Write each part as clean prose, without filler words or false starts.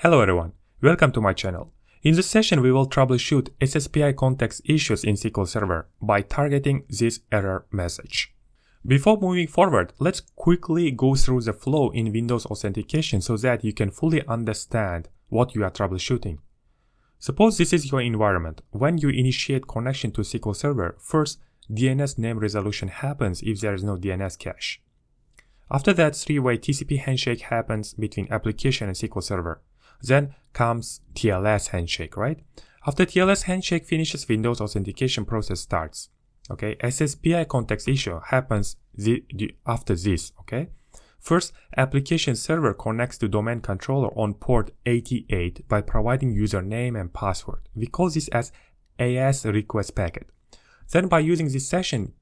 Hello everyone, welcome to my channel. In this session we will troubleshoot SSPI context issues in SQL Server by targeting this error message. Before moving forward, let's quickly go through the flow in Windows Authentication so that you can fully understand what you are troubleshooting. Suppose this is your environment. When you initiate connection to SQL Server, first DNS name resolution happens if there is no DNS cache. After that, three-way TCP handshake happens between application and SQL Server. Then comes TLS handshake, right? After TLS handshake finishes, Windows authentication process starts. Okay, SSPI context issue happens after this, okay? First, application server connects to domain controller on port 88 by providing username and password. We call this as AS request packet. Then by using this session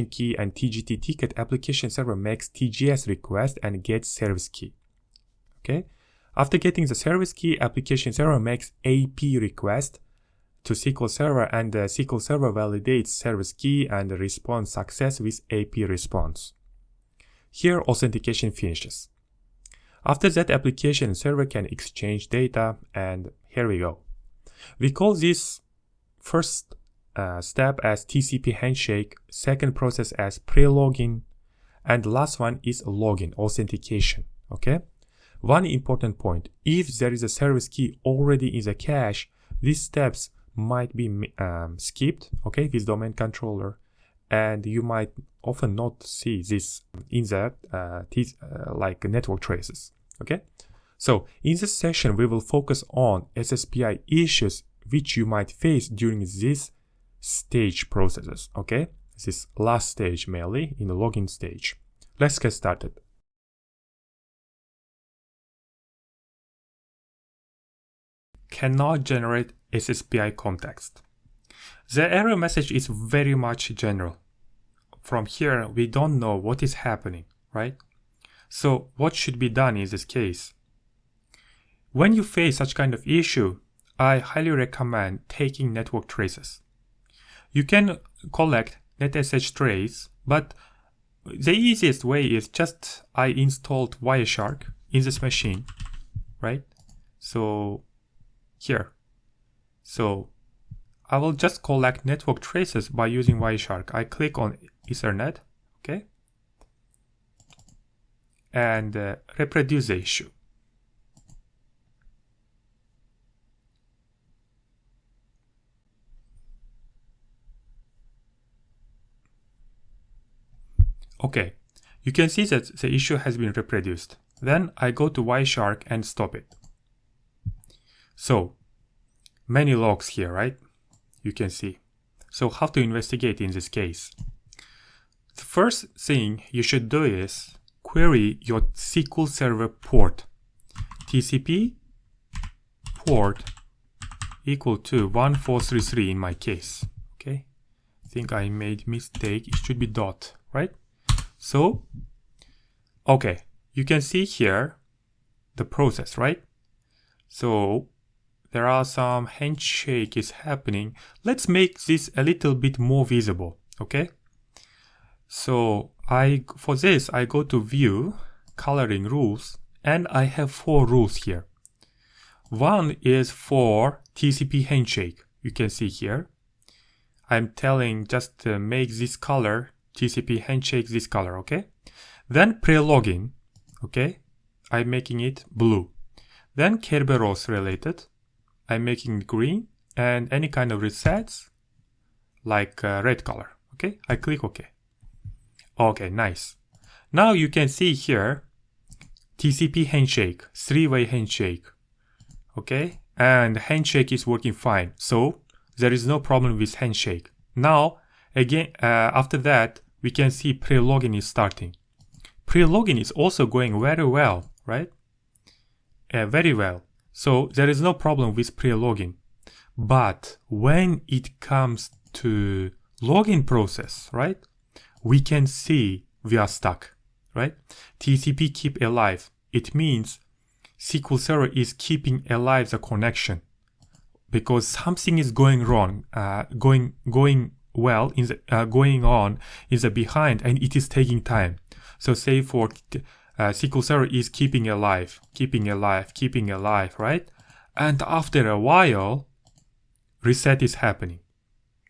key and TGT ticket, application server makes TGS request and gets service key. Okay? After getting the service key, application server makes AP request to SQL Server, and the SQL Server validates service key and responds success with AP response. Here, authentication finishes. After that, application server can exchange data, and here we go. We call this first step as TCP handshake, second process as pre-login, and last one is login, authentication. Okay? One important point, if there is a service key already in the cache, these steps might be skipped, okay, with domain controller, and you might often not see this in the like network traces, okay? So in this session, we will focus on SSPI issues which you might face during this stage processes, okay? This last stage mainly in the login stage. Let's get started. Cannot generate SSPI context. The error message is very much general. From here, we don't know what is happening, right? So what should be done in this case? When you face such kind of issue, I highly recommend taking network traces. You can collect NetSH trace, but the easiest way is just I installed Wireshark in this machine, right? So here. So I will just collect network traces by using Wireshark. I click on Ethernet, okay? And reproduce the issue. Okay, you can see that the issue has been reproduced. Then I go to Wireshark and stop it. So, many logs here, right? You can see. So how to investigate in this case? The first thing you should do is query your SQL Server port. TCP port equal to 1433 in my case. Okay, I think I made mistake. It should be dot, right? So, okay, you can see here the process, right? So there are some handshake is happening. Let's make this a little bit more visible, okay? So for this, I go to view, coloring rules, and I have 4 rules here. One is for TCP handshake. You can see here. I'm telling just to make this color, TCP handshake this color, okay? Then pre-login, okay? I'm making it blue. Then Kerberos related. I'm making it green, and any kind of resets like red color. Okay, I click OK. Okay, nice. Now you can see here TCP handshake, three-way handshake. Okay, and handshake is working fine. So there is no problem with handshake. Now again, after that, we can see pre-login is starting. Pre-login is also going very well, right? Very well. So there is no problem with pre-login. But when it comes to login process, right, we can see we are stuck, right? TCP keep alive. It means SQL Server is keeping alive the connection because something is going wrong, going on in the behind, and it is taking time. So say for SQL Server is keeping alive, right? And after a while, reset is happening,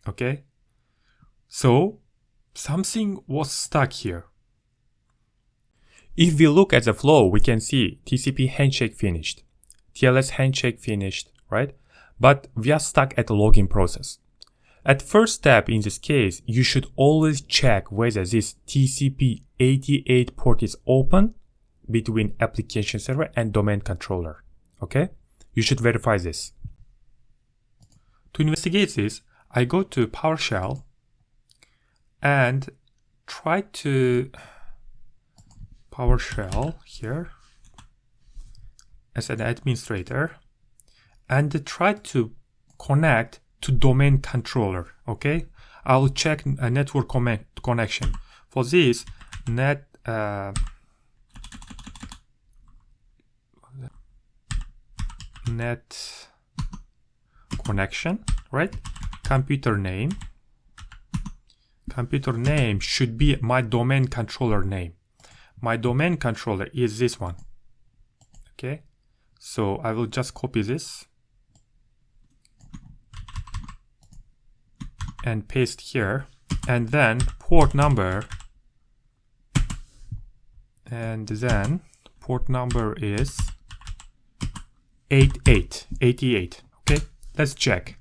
okay? So something was stuck here. If we look at the flow, we can see TCP handshake finished, TLS handshake finished, right? But we are stuck at the login process. At first step in this case, you should always check whether this TCP 88 port is open between application server and domain controller, okay? You should verify this. To investigate this, I go to PowerShell and try to PowerShell here as an administrator and try to connect to domain controller, okay? I'll check a network connection. For this, net connection, right? Computer name should be my domain controller name. My domain controller is this one, okay? So I will just copy this and paste here, and then port number, and then port number is 88, okay? Let's check.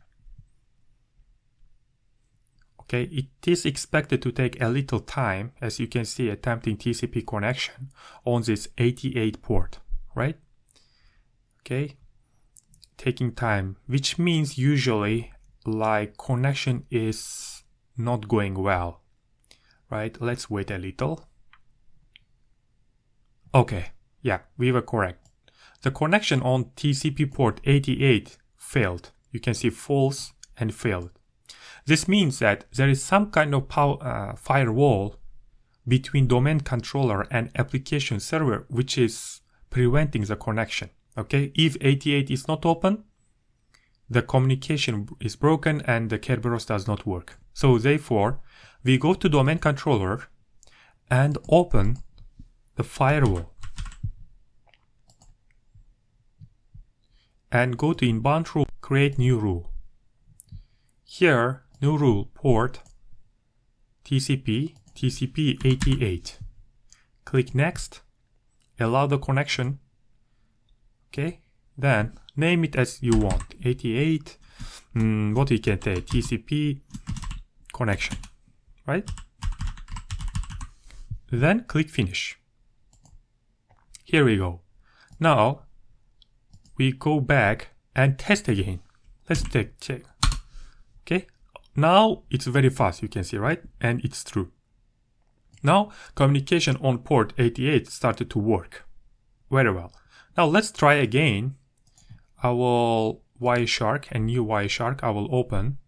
Okay, it is expected to take a little time, as you can see, attempting TCP connection on this 88 port, right? Okay, taking time, which means usually like connection is not going well, right? Let's wait a little. Okay, yeah, we were correct. The connection on TCP port 88 failed. You can see false and failed. This means that there is some kind of firewall between domain controller and application server which is preventing the connection. Okay, if 88 is not open, the communication is broken and the Kerberos does not work. So therefore, we go to domain controller and open the firewall and go to inbound rule, create new rule. Here, new rule, port TCP 88. Click next, allow the connection, okay? Then name it as you want, 88, what we can say, TCP connection, right? Then click finish. Here we go. Now we go back and test again. Let's check. Okay, now it's very fast, you can see, right? And it's true. Now communication on port 88 started to work very well. Now let's try again. I will Wireshark, a new Wireshark I will open,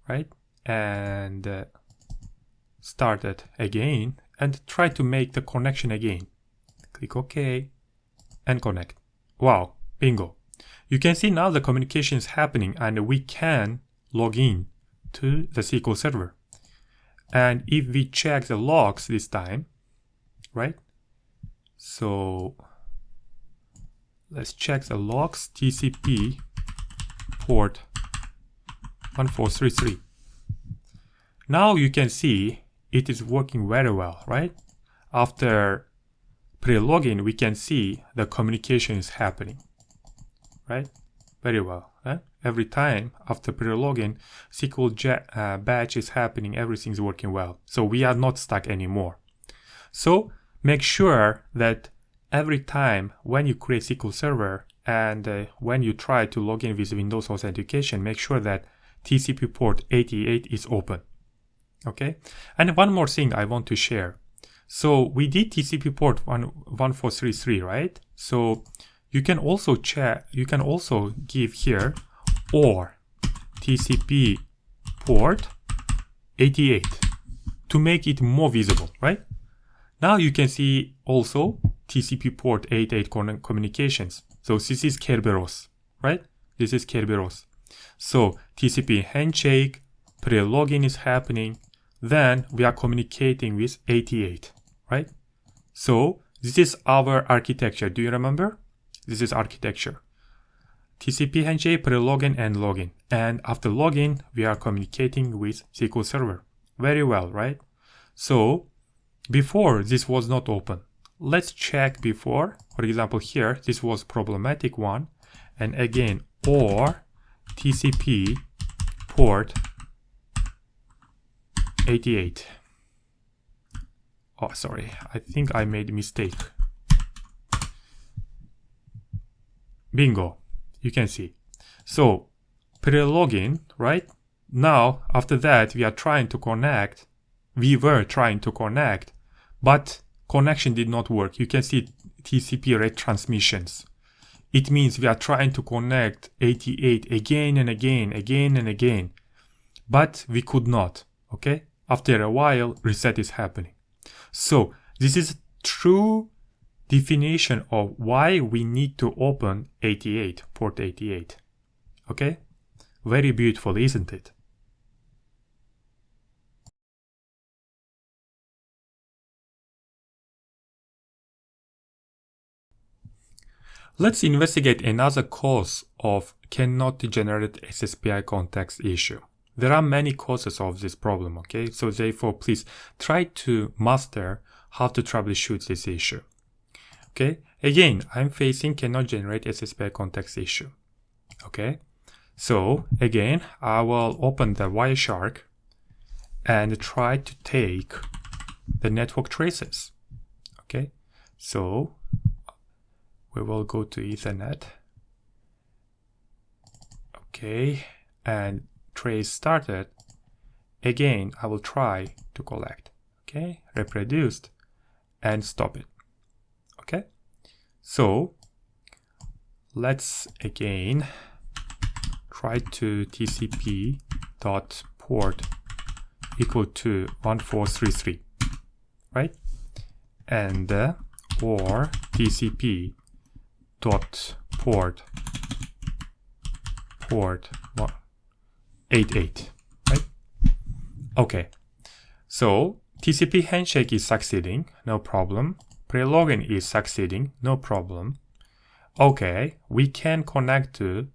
right? And start it again and try to make the connection again. Click OK and connect. Wow, bingo. You can see now the communication is happening and we can log in to the SQL Server. And if we check the logs this time, right? So let's check the logs, TCP port 1433. Now you can see it is working very well, right? After pre-login, we can see the communication is happening, right? Very well. Every time after pre-login, SQL batch is happening, everything's working well. So we are not stuck anymore. So make sure that every time when you create SQL Server and when you try to log in with Windows Authentication, make sure that TCP port 88 is open. Okay? And one more thing I want to share. So we did TCP port 1433, right? So you can also check, you can also give here or TCP port 88 to make it more visible, right? Now you can see also TCP port 88 communications. So this is Kerberos, right? This is Kerberos. So TCP handshake, pre-login is happening. Then we are communicating with 88, right? So This is our architecture. Do you remember? This is architecture. TCP handshake, pre-login and login. And after login, we are communicating with SQL Server. Very well, right? So before, this was not open. Let's check before. For example, here, this was problematic one. And again, or TCP port 88. Oh, sorry. I think I made a mistake. Bingo. You can see. So, pre-login, right? Now, after that, we were trying to connect, but connection did not work. You can see TCP rate transmissions. It means we are trying to connect 88 again and again, but we could not, okay? After a while, reset is happening. So, this is true definition of why we need to open 88, port 88. Okay? Very beautiful, isn't it? Let's investigate another cause of cannot generate SSPI context issue. There are many causes of this problem, okay? So therefore, please try to master how to troubleshoot this issue. Okay, again, I'm facing cannot generate SSPI context issue. Okay, so again, I will open the Wireshark and try to take the network traces. Okay, so we will go to Ethernet. Okay, and trace started. Again, I will try to collect. Okay, reproduced and stop it. Okay, so let's again try to TCP dot port equal to 1433, right? And or TCP dot port 88, right? Okay, so TCP handshake is succeeding, no problem. Pre-login is succeeding, no problem. Okay, we can connect to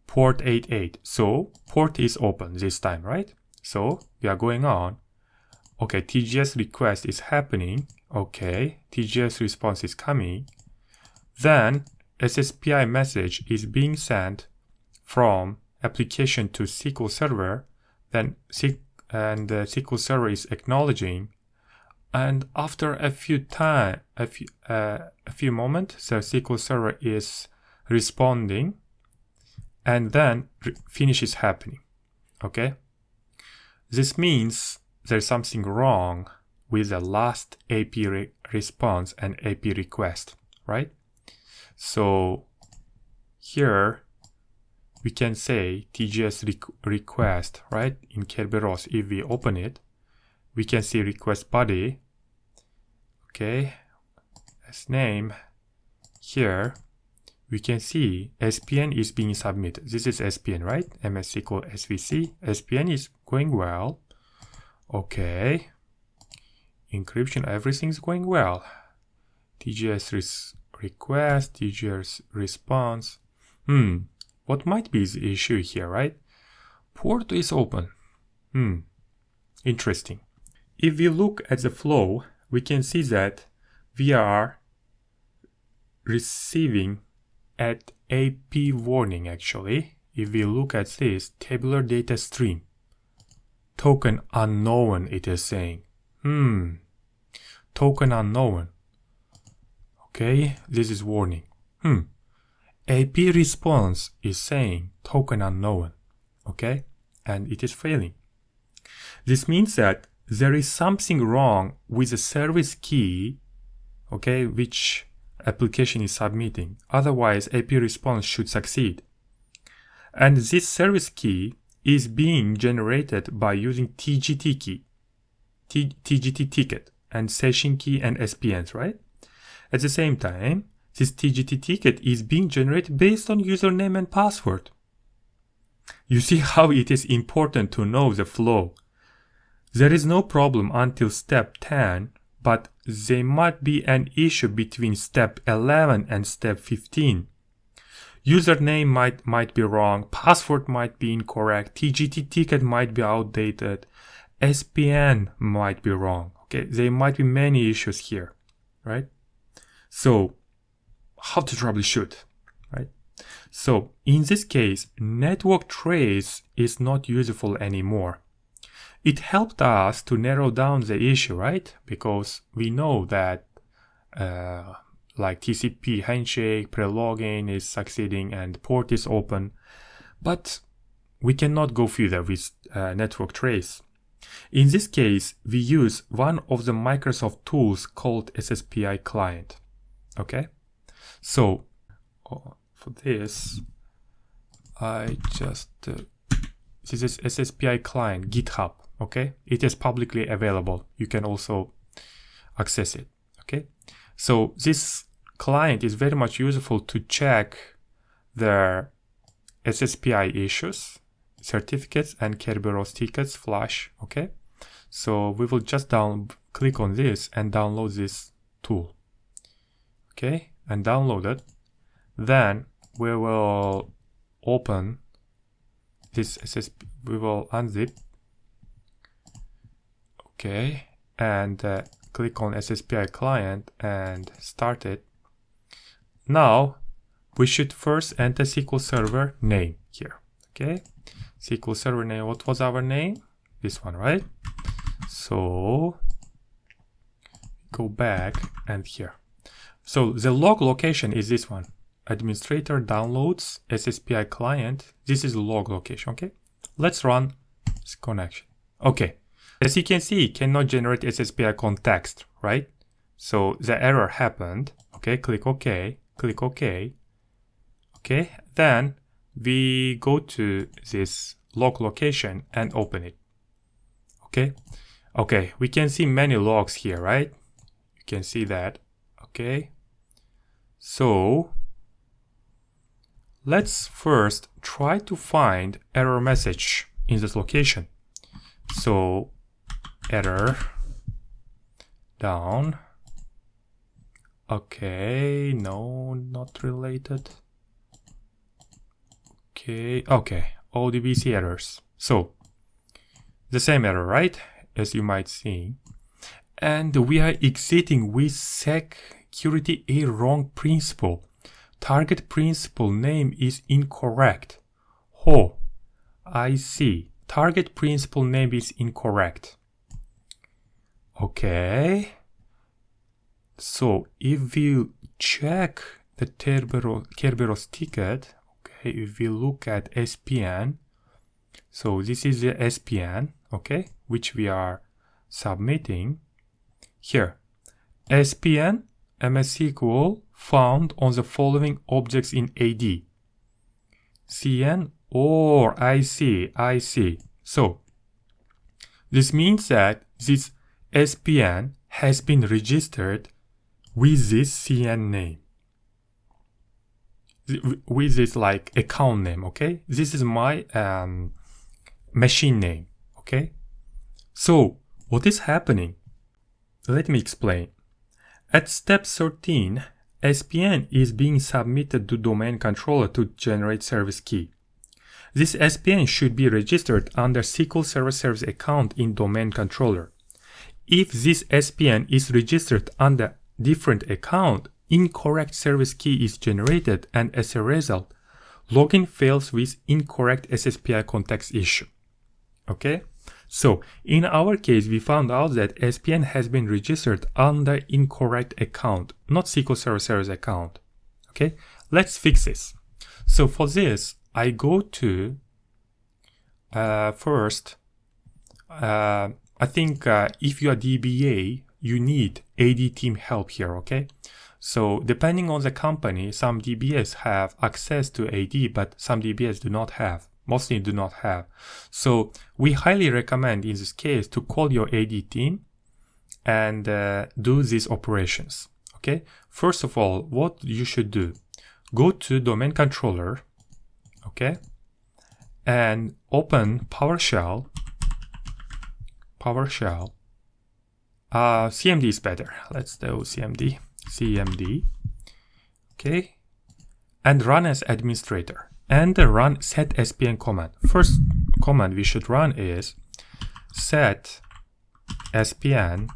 port 88. So port is open this time, right? So we are going on. Okay, TGS request is happening. Okay, TGS response is coming. Then SSPI message is being sent from application to SQL Server. Then SQL Server is acknowledging. And after a few moments, the SQL Server is responding, and then finish is happening. Okay, this means there's something wrong with the last AP response and AP request, right? So here we can say TGS request, right? In Kerberos, if we open it, we can see request body. Okay, as name here, we can see SPN is being submitted. This is SPN, right? MS SQL SVC. SPN is going well. Okay, encryption, everything's going well. TGS request, TGS response. What might be the issue here, right? Port is open. Interesting. If we look at the flow, we can see that we are receiving at AP warning actually. If we look at this tabular data stream, token unknown, it is saying. Token unknown. Okay, this is warning. AP response is saying token unknown. Okay, and it is failing. This means that there is something wrong with the service key, okay, which application is submitting. Otherwise, AP response should succeed. And this service key is being generated by using TGT key, TGT ticket, and session key and SPNs, right? At the same time, this TGT ticket is being generated based on username and password. You see how it is important to know the flow. There is no problem until step 10, but there might be an issue between step 11 and step 15. Username might be wrong, password might be incorrect, TGT ticket might be outdated, SPN might be wrong. Okay, there might be many issues here, right? So, how to troubleshoot, right? So, in this case, network trace is not useful anymore. It helped us to narrow down the issue, right? Because we know that like TCP handshake, pre-login is succeeding and port is open, but we cannot go further with network trace. In this case, we use one of the Microsoft tools called SSPI Client. Okay, so for this, I just this is SSPI Client GitHub. Okay, it is publicly available. You can also access it. Okay, so this client is very much useful to check the SSPI issues, certificates, and Kerberos tickets flash. Okay, so we will just click on this and download this tool. Okay, and download it. Then we will open this SSP. We will unzip. Okay, and click on SSPI Client and start it. Now, we should first enter SQL Server name here. Okay, SQL Server name. What was our name? This one, right? So, go back and here. So, the log location is this one. Administrator downloads SSPI Client. This is the log location. Okay, let's run this connection. Okay. As you can see, it cannot generate SSPI context, right? So the error happened. Okay, click OK, click OK. Okay, then we go to this log location and open it. Okay, okay, we can see many logs here, right? You can see that. Okay, so let's first try to find error message in this location. So error down. Okay, no, not related. Okay, ODBC errors. So the same error, right? As you might see. And we are exiting with security a wrong principal. Target principal name is incorrect. Oh, I see. Target principal name is incorrect. Okay, so if we check the Kerberos ticket, okay, if we look at SPN, so this is the SPN, okay, which we are submitting here. SPN MS-SQL found on the following objects in AD. CN, or I see. So this means that this SPN has been registered with this CN name, with this like account name. Okay, this is my machine name. Okay, so what is happening? Let me explain. At step 13, SPN is being submitted to domain controller to generate service key. This SPN should be registered under SQL Server service account in domain controller. If this SPN is registered under different account, incorrect service key is generated, and as a result, login fails with incorrect SSPI context issue. Okay, so in our case, we found out that SPN has been registered under incorrect account, not SQL Server service account. Okay, let's fix this. So for this, I go to first. I think if you are DBA, you need AD team help here, okay? So depending on the company, some DBAs have access to AD, but some DBAs do not have, mostly do not have. So we highly recommend in this case to call your AD team and do these operations, okay? First of all, what you should do, go to domain controller, okay? And open PowerShell, CMD is better. Let's do CMD, okay, and run as administrator, and run set SPN command. First command we should run is set SPN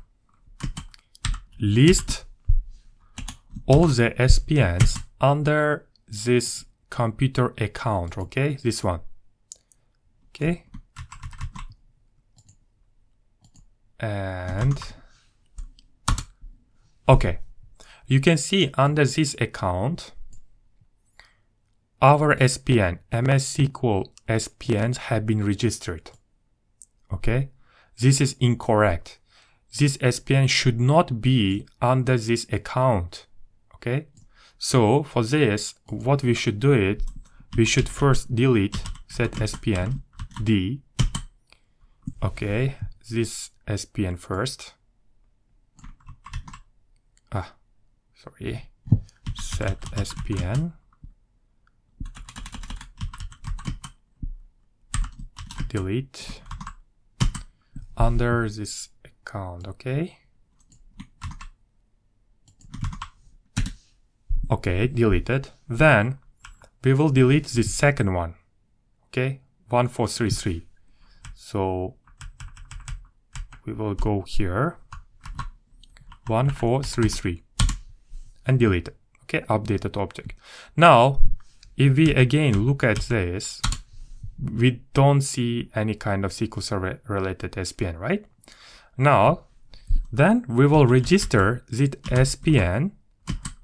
list all the SPNs under this computer account, okay, this one, okay, and okay, you can see under this account our SPN MS-SQL SPNs have been registered, okay. This is incorrect. This SPN should not be under this account, okay. So for this, what we should do it, we should first delete set SPN D, okay, this SPN first, set SPN delete under this account, okay. Okay, deleted. Then we will delete the second one, okay, 1433. So we will go here, 1433, and delete it, okay, updated object. Now, if we again look at this, we don't see any kind of SQL Server related SPN, right? Now, then we will register this SPN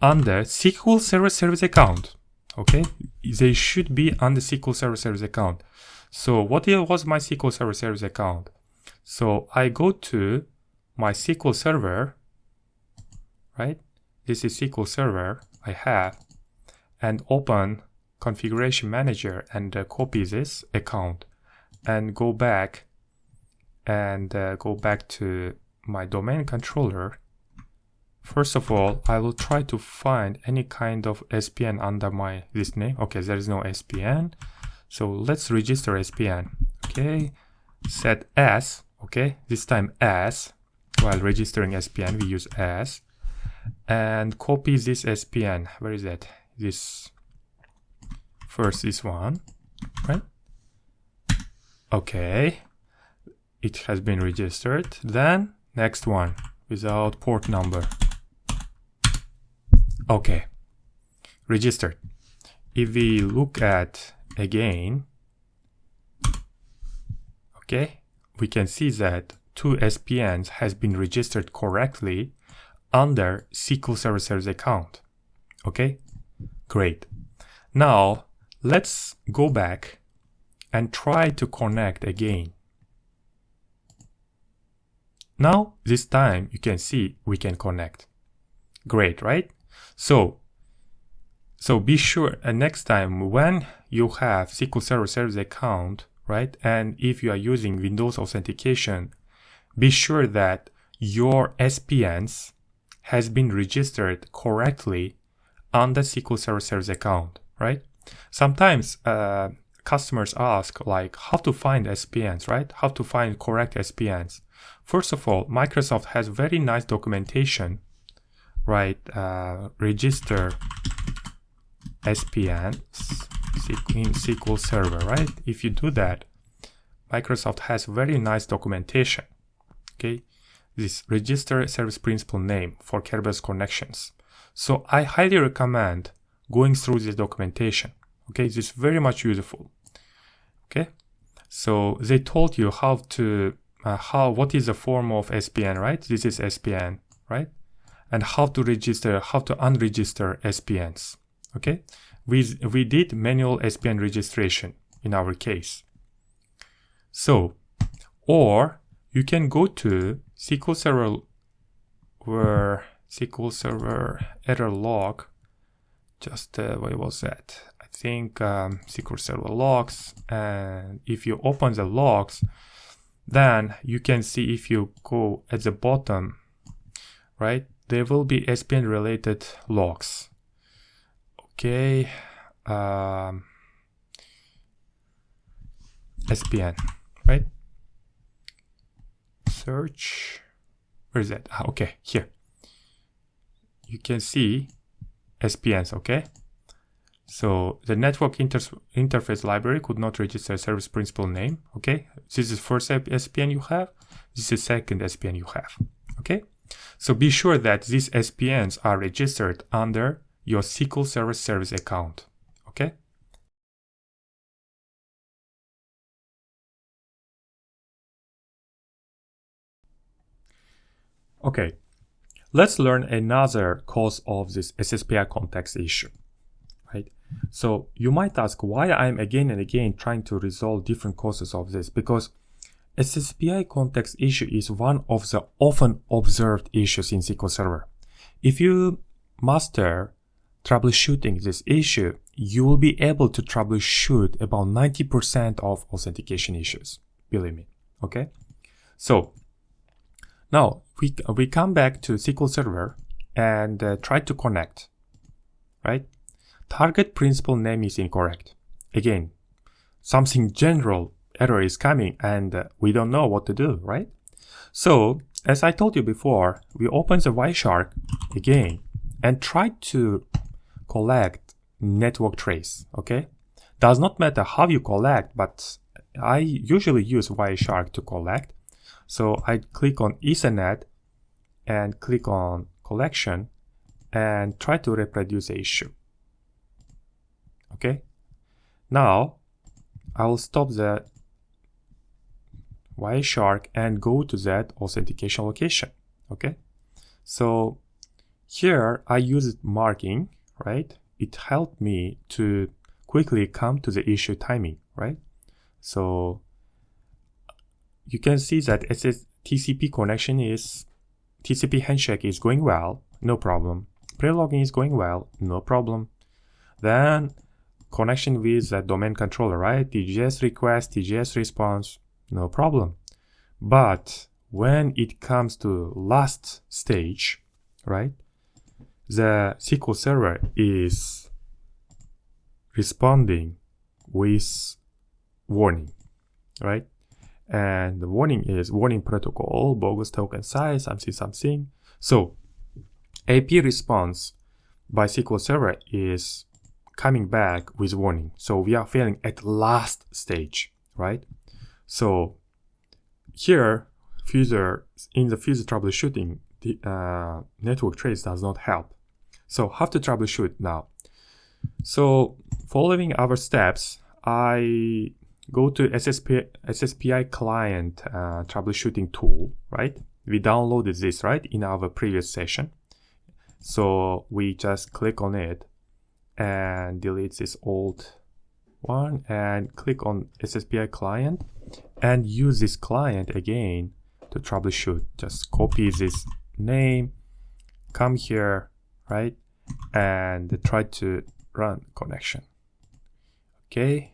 under SQL Server service account, okay? They should be on the SQL Server service account. So what was my SQL Server service account? So I go to my SQL Server, right? This is SQL Server I have, and open Configuration Manager and copy this account and go back to my domain controller. First of all, I will try to find any kind of SPN under this name. Okay, there is no SPN. So let's register SPN. Okay, set as, okay, this time as, while registering SPN, we use as, and copy this SPN. Where is that? This one, right? Okay, it has been registered. Then next one without port number. Okay, registered. If we look at again, okay, we can see that 2 SPNs has been registered correctly under SQL Server service account. Okay, great. Now let's go back and try to connect again. Now this time you can see we can connect. Great, right? So be sure next time when you have SQL Server service account, right, and if you are using Windows Authentication, be sure that your SPNs has been registered correctly on the SQL Server service account, right? Sometimes customers ask like how to find SPNs, right? How to find correct SPNs. First of all, Microsoft has very nice documentation, right? Register SPNs in SQL Server, right? If you do that, Microsoft has very nice documentation, okay? This register service principal name for Kerberos connections. So I highly recommend going through this documentation, okay? This is very much useful, okay? So they told you how to, what is the form of SPN, right? This is SPN, right? And how to register, how to unregister SPNs, okay? We did manual SPN registration in our case. So, or you can go to SQL Server, where SQL Server error log, just where was that? I think SQL Server logs, and if you open the logs, then you can see if you go at the bottom, right, there will be SPN related logs. Okay, SPN, right? Search. Where is that? Okay, here. You can see SPNs, okay? So the network interface library could not register a service principal name, okay? This is first SPN you have. This is second SPN you have, okay? So be sure that these SPNs are registered under your SQL Server service account, okay? Okay, let's learn another cause of this SSPI context issue, right? So you might ask why I'm again and again trying to resolve different causes of this, because SSPI context issue is one of the often observed issues in SQL Server. If you master troubleshooting this issue, you will be able to troubleshoot about 90% of authentication issues, believe me, okay? So now we come back to SQL Server and try to connect, right? Target principal name is incorrect. Again, something general error is coming and we don't know what to do, right? So as I told you before, we open the Wireshark again and try to collect network trace, okay? Does not matter how you collect, but I usually use Wireshark to collect. So I click on Ethernet and click on collection and try to reproduce the issue. Okay. Now I will stop the Wireshark and go to that authentication location. Okay. So here I use marking, right? It helped me to quickly come to the issue timing, right? So you can see that TCP connection TCP handshake is going well, no problem. Pre-login is going well, no problem. Then connection with the domain controller, right? TGS request, TGS response, no problem. But when it comes to last stage, right? The SQL Server is responding with warning, right? And the warning is warning protocol, bogus token size, something. So AP response by SQL Server is coming back with warning. So we are failing at last stage, right? So here, in the fuzzer troubleshooting, the network trace does not help. So how to troubleshoot now? So following our steps, I go to SSPI client troubleshooting tool, right? We downloaded this, right, in our previous session. So we just click on it and delete this old one and click on SSPI client and use this client again to troubleshoot. Just copy this name, come here, right, and try to run connection. Okay.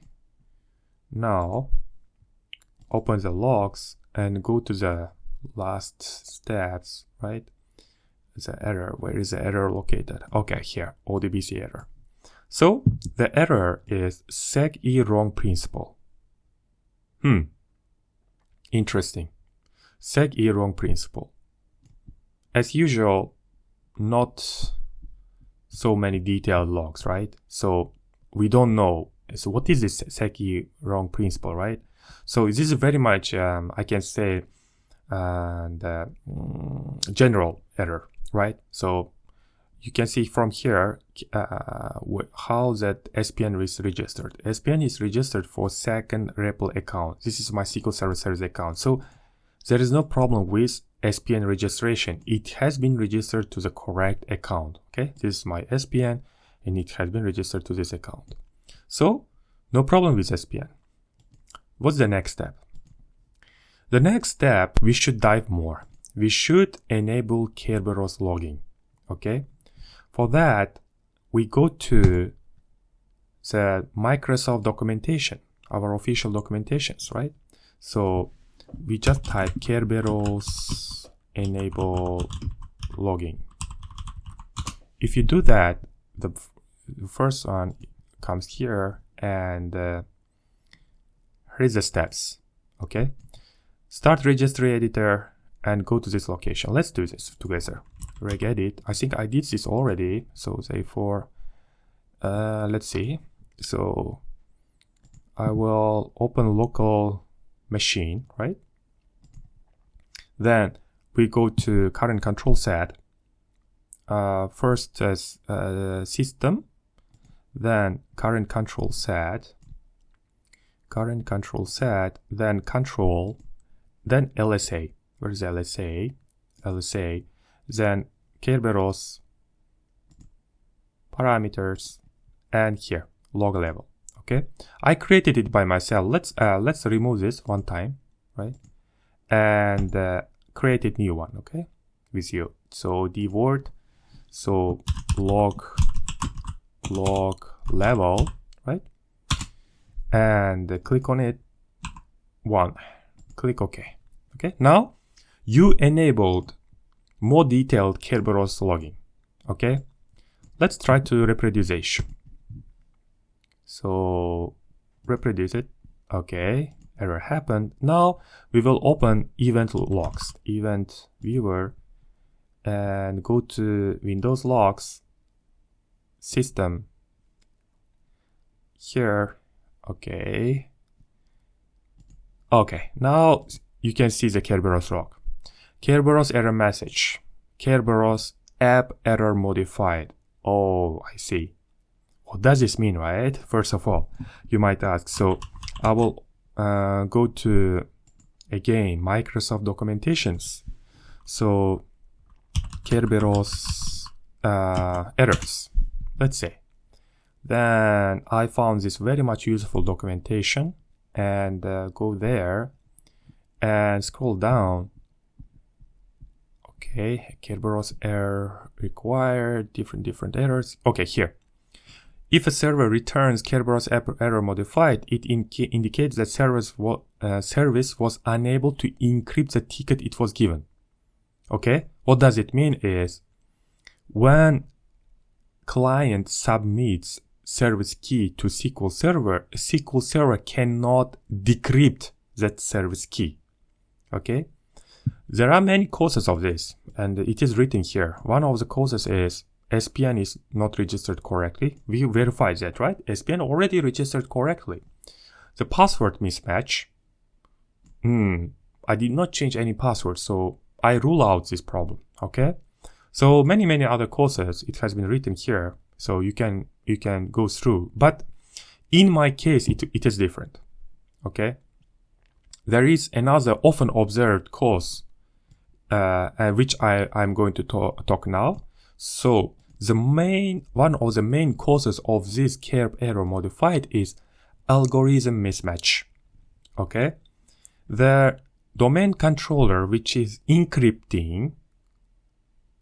Now open the logs and go to the last steps, right? The error, where is the error located? Okay, here, ODBC error. So the error is SEC-E wrong principal. Interesting. SEC-E wrong principal. As usual, not so many detailed logs, right? So we don't know. So what is this SEC-E wrong principal, right? So this is very much, I can say, the general error, right? So you can see from here how that SPN is registered. SPN is registered for second REPL account. This is my SQL Server service account. So there is no problem with SPN registration. It has been registered to the correct account. Okay, this is my SPN and it has been registered to this account. So no problem with SPN. What's the next step? The next step, we should dive more. We should enable Kerberos logging. Okay. For that, we go to the Microsoft documentation, our official documentations, right? So we just type Kerberos enable logging. If you do that, the first one comes here and here's the steps. Okay. Start registry editor and go to this location. Let's do this together. Regedit. I think I did this already. So say for, let's see. So I will open local machine, right? Then we go to current control set. First as system, then current control set, then control, then LSA. Where is LSA? LSA. Then Kerberos, parameters, and here log level. Okay, I created it by myself. Let's remove this one time, right? And create a new one, okay, with you. So the word, so log level, right? And click on it. One, click OK. Okay, now you enabled more detailed Kerberos logging. Okay, let's try to reproduce it. So reproduce it. Okay, error happened. Now we will open event logs, event viewer, and go to Windows logs, system, here. Okay. Okay, now you can see the Kerberos log. Kerberos error message. Kerberos app error modified. Oh, I see. What does this mean, right? First of all, you might ask. So I will go to, again, Microsoft documentations. So Kerberos errors, let's say. Then I found this very much useful documentation, and go there and scroll down. Okay, Kerberos error required, different errors. Okay, here. If a server returns Kerberos error modified, it indicates that service was unable to encrypt the ticket it was given. Okay, what does it mean is when client submits service key to SQL Server cannot decrypt that service key. Okay, there are many causes of this, and it is written here. One of the causes is SPN is not registered correctly. We verified that, right? SPN already registered correctly. The password mismatch. I did not change any password, so I rule out this problem. Okay, so many other causes. It has been written here, so you can go through. But in my case, it is different. Okay, there is another often observed cause, which I'm going to talk now. So one of the main causes of this Kerb error modified is algorithm mismatch. Okay, the domain controller, which is encrypting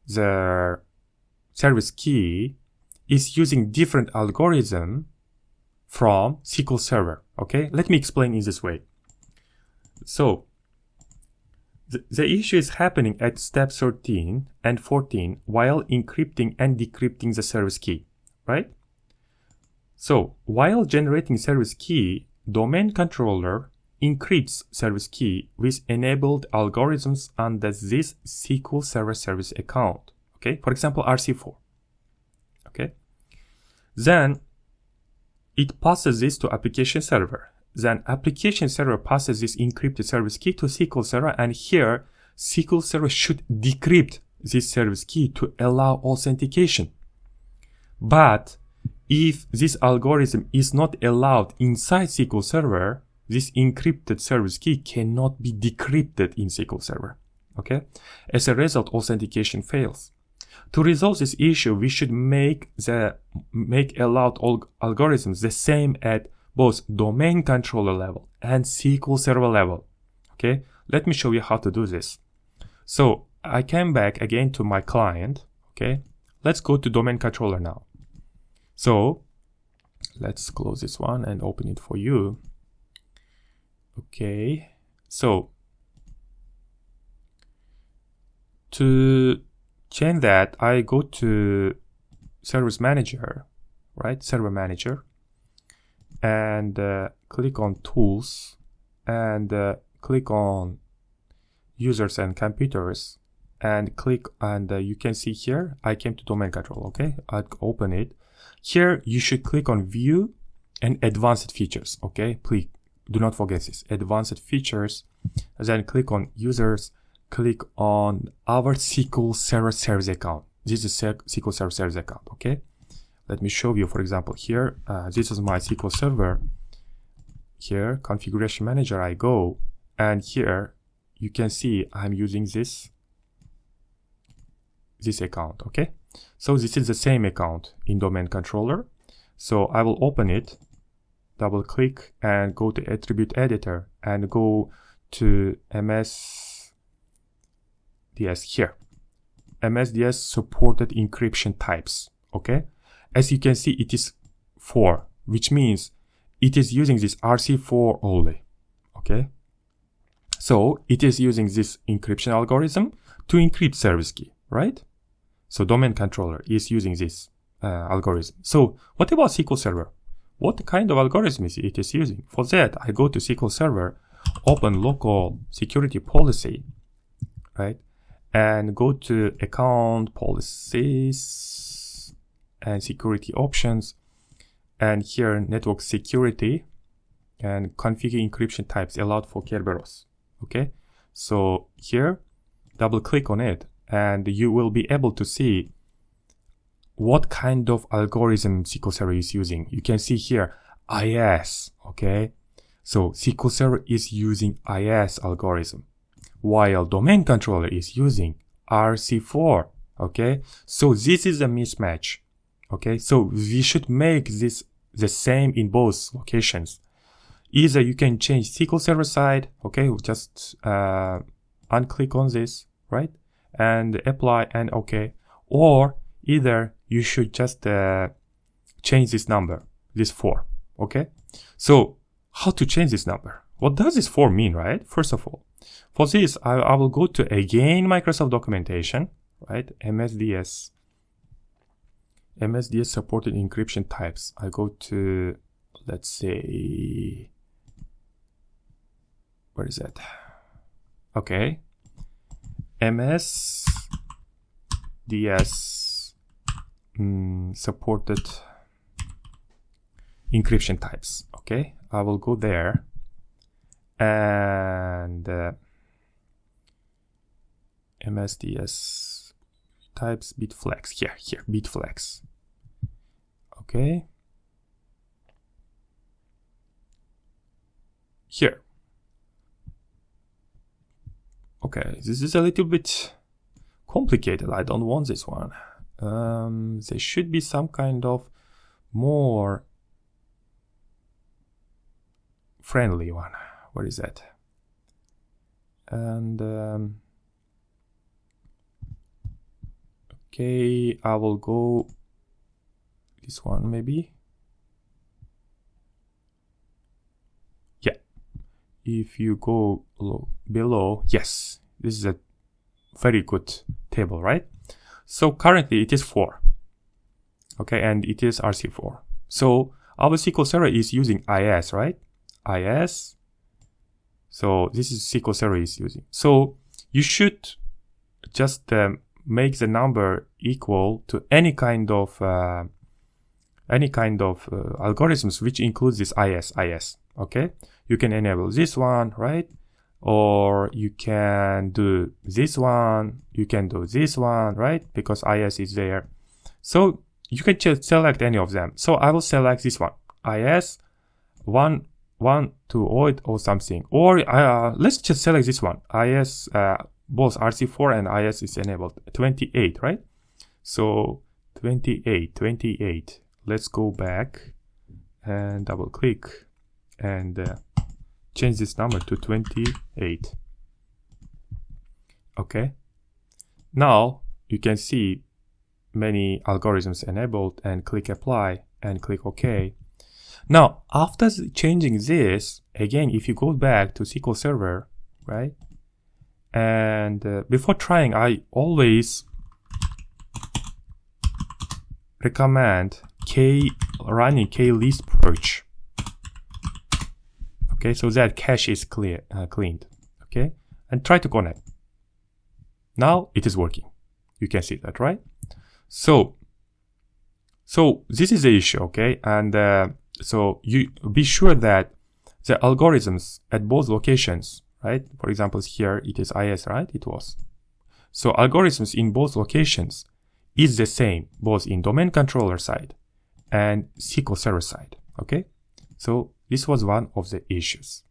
the service key, is using different algorithm from SQL Server. Okay, let me explain in this way. So the issue is happening at step 13 and 14 while encrypting and decrypting the service key, right? So while generating service key, domain controller encrypts service key with enabled algorithms under this SQL Server service account. Okay, for example, RC4. Okay, then it passes this to application server. Then application server passes this encrypted service key to SQL Server, and here SQL Server should decrypt this service key to allow authentication. But if this algorithm is not allowed inside SQL Server, this encrypted service key cannot be decrypted in SQL Server. Okay? As a result, authentication fails. To resolve this issue, we should make allowed algorithms the same at both domain controller level and SQL Server level. Okay, let me show you how to do this. So I came back again to my client. Okay, let's go to domain controller now. So let's close this one and open it for you. Okay, so to change that, I go to Service Manager, right? Server Manager. And click on Tools, and click on users and computers and click, and you can see here I came to domain control. Okay, I'll open it. Here you should click on view and advanced features. Okay, please do not forget this, advanced features, and then click on users, click on our SQL Server service account. This is SQL Server service account. Okay, let me show you. For example, here this is my SQL Server. Here configuration manager, I go, and here you can see I'm using this account. Okay, so this is the same account in domain controller. So I will open it, double click, and go to attribute editor and go to msDS here, msDS-SupportedEncryptionTypes. Okay, as you can see, it is 4, which means it is using this RC4 only. Okay, so it is using this encryption algorithm to encrypt service key, right? So domain controller is using this algorithm. So what about SQL Server? What kind of algorithm is it is using? For that, I go to SQL Server, open local security policy, right? And go to account policies and security options. And here network security and configure encryption types allowed for Kerberos. Okay, so here double click on it and you will be able to see what kind of algorithm SQL Server is using. You can see here IS. Okay, so SQL Server is using IS algorithm while domain controller is using RC4. Okay, so this is a mismatch. Okay, so we should make this the same in both locations. Either you can change SQL Server side, okay, just unclick on this, right, and apply and okay, or either you should just change this number, this 4, okay. So how to change this number? What does this 4 mean, right? First of all, for this I will go to again Microsoft documentation, right, msDS-SupportedEncryptionTypes. I go to, let's say, where is that? Okay, msDS supported encryption types. Okay, I will go there and msDS types bitflex here bitflex. Okay, here. Okay, this is a little bit complicated. I don't want this one. There should be some kind of more friendly one. What is that? And okay, I will go this one maybe. Yeah, if you go below, yes, this is a very good table, right? So currently it is 4, okay, and it is RC4. So our SQL Server is using IS, right? IS. So this is SQL Server is using. So you should just make the number equal to any kind of algorithms which includes this IS. Okay, you can enable this one, right? Or you can do this one, you can do this one, right? Because IS is there. So you can just select any of them. So I will select this one, IS 128 or something. Or let's just select this one, IS, both RC4 and IS is enabled, 28, right? So 28. Let's go back and double click and change this number to 28. Okay, now you can see many algorithms enabled and click apply and click OK. Now after changing this, again, if you go back to SQL Server, right, and before trying, I always recommend running k-list purge. Okay, so that cache is cleaned. Okay, and try to connect. Now it is working. You can see that, right? So this is the issue, okay? And so you be sure that the algorithms at both locations, right? For example, here it is IS, right? It was. So algorithms in both locations is the same, both in domain controller side and SQL Server side, okay? So this was one of the issues.